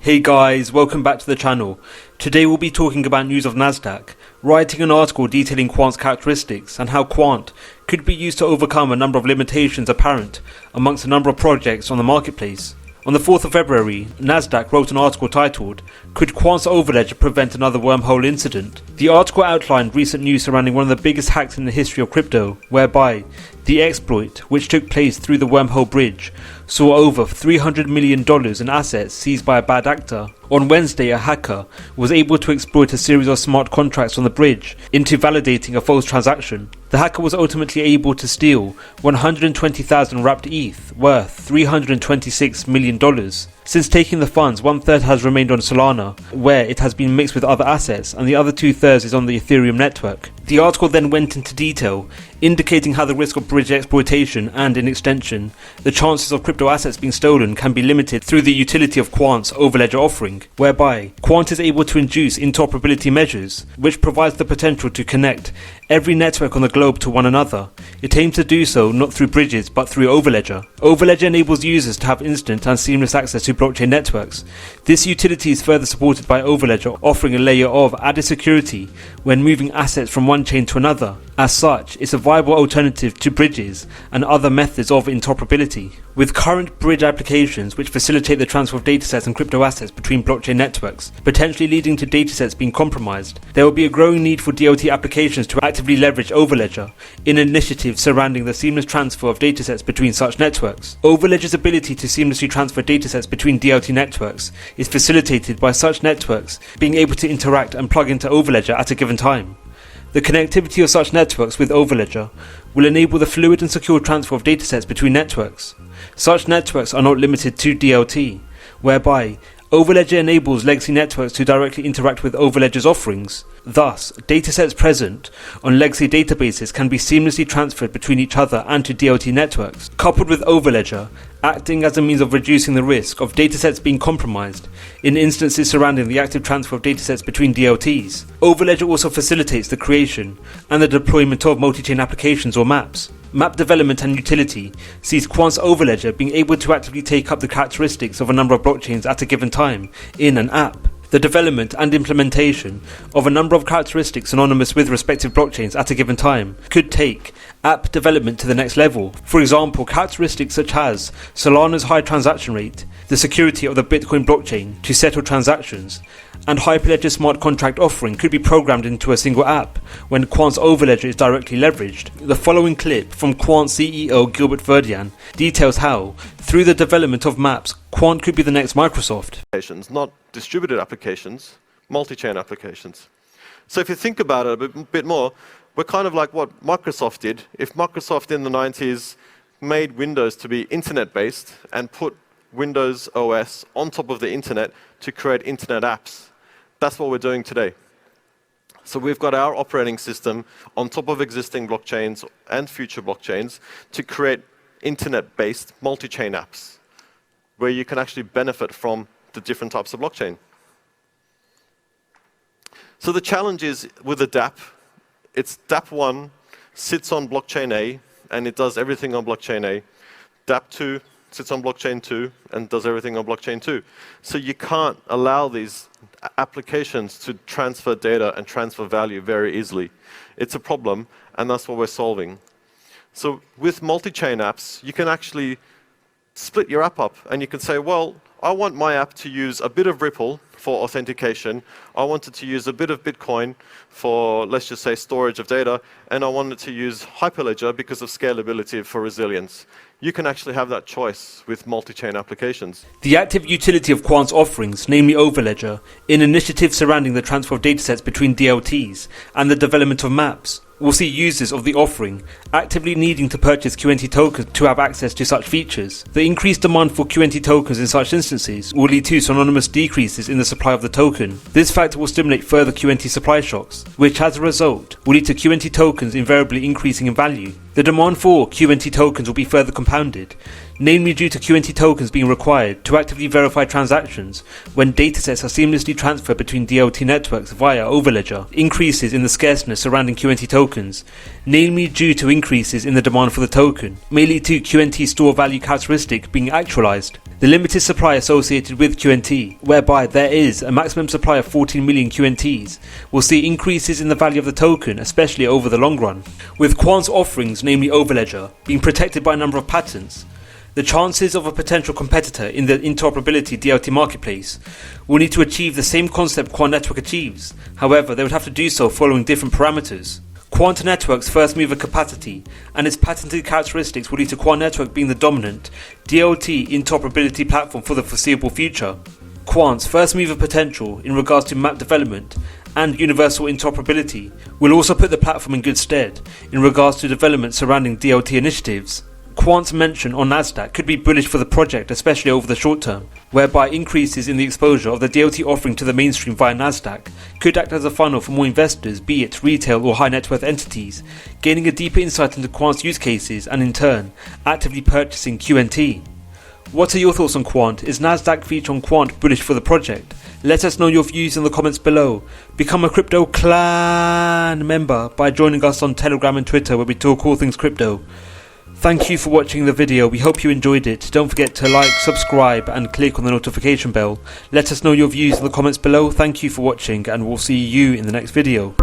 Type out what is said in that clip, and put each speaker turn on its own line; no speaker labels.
Hey guys, welcome back to the channel. Today we'll be talking about news of NASDAQ, writing an article detailing Quant's characteristics and how Quant could be used to overcome a number of limitations apparent amongst a number of projects on the marketplace. On the 4th of February, NASDAQ wrote an article titled, "Could Quant's overledger prevent another wormhole incident?" The article outlined recent news surrounding one of the biggest hacks in the history of crypto, whereby the exploit, which took place through the wormhole bridge, saw over $300 million in assets seized by a bad actor. On Wednesday, a hacker was able to exploit a series of smart contracts on the bridge into validating a false transaction. The hacker was ultimately able to steal 120,000 wrapped ETH worth $326 million. Since taking the funds, 1/3 has remained on Solana, where it has been mixed with other assets, and the other 2/3 is on the Ethereum network. The article then went into detail, indicating how the risk of bridge exploitation and, in extension, the chances of crypto assets being stolen can be limited through the utility of Quant's overledger offering, whereby Quant is able to induce interoperability measures, which provides the potential to connect every network on the globe to one another. It aims to do so not through bridges but through overledger. Overledger enables users to have instant and seamless access to blockchain networks. This utility is further supported by overledger, offering a layer of added security when moving assets from one chain to another. As such, it's a viable alternative to bridges and other methods of interoperability. With current bridge applications which facilitate the transfer of datasets and crypto assets between blockchain networks, potentially leading to datasets being compromised, there will be a growing need for DLT applications to actively leverage overledger in initiatives surrounding the seamless transfer of datasets between such networks. Overledger's ability to seamlessly transfer datasets between DLT networks is facilitated by such networks being able to interact and plug into overledger at a given time. The connectivity of such networks with overledger will enable the fluid and secure transfer of datasets between networks. Such networks are not limited to DLT, whereby overledger enables legacy networks to directly interact with overledger's offerings. Thus, datasets present on legacy databases can be seamlessly transferred between each other and to DLT networks. Coupled with overledger acting as a means of reducing the risk of datasets being compromised in instances surrounding the active transfer of datasets between DLTs. Overledger also facilitates the creation and the deployment of multi-chain applications or maps. Map development and utility sees Quant's overledger being able to actively take up the characteristics of a number of blockchains at a given time in an app. The development and implementation of a number of characteristics synonymous with respective blockchains at a given time could take app development to the next level. For example, characteristics such as Solana's high transaction rate, the security of the Bitcoin blockchain to settle transactions, and Hyperledger's smart contract offering could be programmed into a single app when Quant's overledger is directly leveraged. The following clip from Quant CEO Gilbert Verdian details how, through the development of maps, Quant could be the next Microsoft.
Not distributed applications, multi-chain applications. So if you think about it a bit more, we're kind of like what Microsoft did. If Microsoft in the 90s made Windows to be internet-based and put Windows OS on top of the internet to create internet apps, that's what we're doing today. So we've got our operating system on top of existing blockchains and future blockchains to create internet-based multi-chain apps where you can actually benefit from the different types of blockchain. So the challenge is with a dApp, it's dApp1 sits on blockchain A and it does everything on blockchain A. dApp2 sits on blockchain 2 and does everything on blockchain 2. So you can't allow these applications to transfer data and transfer value very easily. It's a problem, and that's what we're solving. So with multi-chain apps, you can actually split your app up, and you can say, well, I want my app to use a bit of Ripple for authentication. I want it to use a bit of Bitcoin for, let's just say, storage of data, and I want it to use Hyperledger because of scalability for resilience. You can actually have that choice with multi-chain applications.
The active utility of Quant's offerings, namely overledger, in initiatives surrounding the transfer of datasets between DLTs and the development of maps, will see users of the offering actively needing to purchase QNT tokens to have access to such features. The increased demand for QNT tokens in such instances will lead to synonymous decreases in the supply of the token. This factor will stimulate further QNT supply shocks, which as a result will lead to QNT tokens invariably increasing in value. The demand for QNT tokens will be further compounded, namely due to QNT tokens being required to actively verify transactions when datasets are seamlessly transferred between DLT networks via overledger. Increases in the scarceness surrounding QNT tokens, namely due to increases in the demand for the token, may lead to QNT store value characteristic being actualized. The limited supply associated with QNT, whereby there is a maximum supply of 14 million QNTs, will see increases in the value of the token, especially over the long run. With Quant's offerings, namely overledger, being protected by a number of patents, the chances of a potential competitor in the interoperability DLT marketplace will need to achieve the same concept Quant Network achieves. However, they would have to do so following different parameters. Quant Network's first mover capacity and its patented characteristics will lead to Quant Network being the dominant DLT interoperability platform for the foreseeable future. Quant's first mover potential in regards to map development and universal interoperability will also put the platform in good stead in regards to development surrounding DLT initiatives. Quant's mention on NASDAQ could be bullish for the project, especially over the short term, whereby increases in the exposure of the DLT offering to the mainstream via NASDAQ could act as a funnel for more investors, be it retail or high net worth entities, gaining a deeper insight into Quant's use cases and in turn, actively purchasing QNT. What are your thoughts on Quant? Is NASDAQ feature on Quant bullish for the project? Let us know your views in the comments below. Become a Crypto Clan member by joining us on Telegram and Twitter, where we talk all things crypto. Thank you for watching the video. We hope you enjoyed it. Don't forget to like, subscribe and click on the notification bell. Let us know your views in the comments below. Thank you for watching and we'll see you in the next video.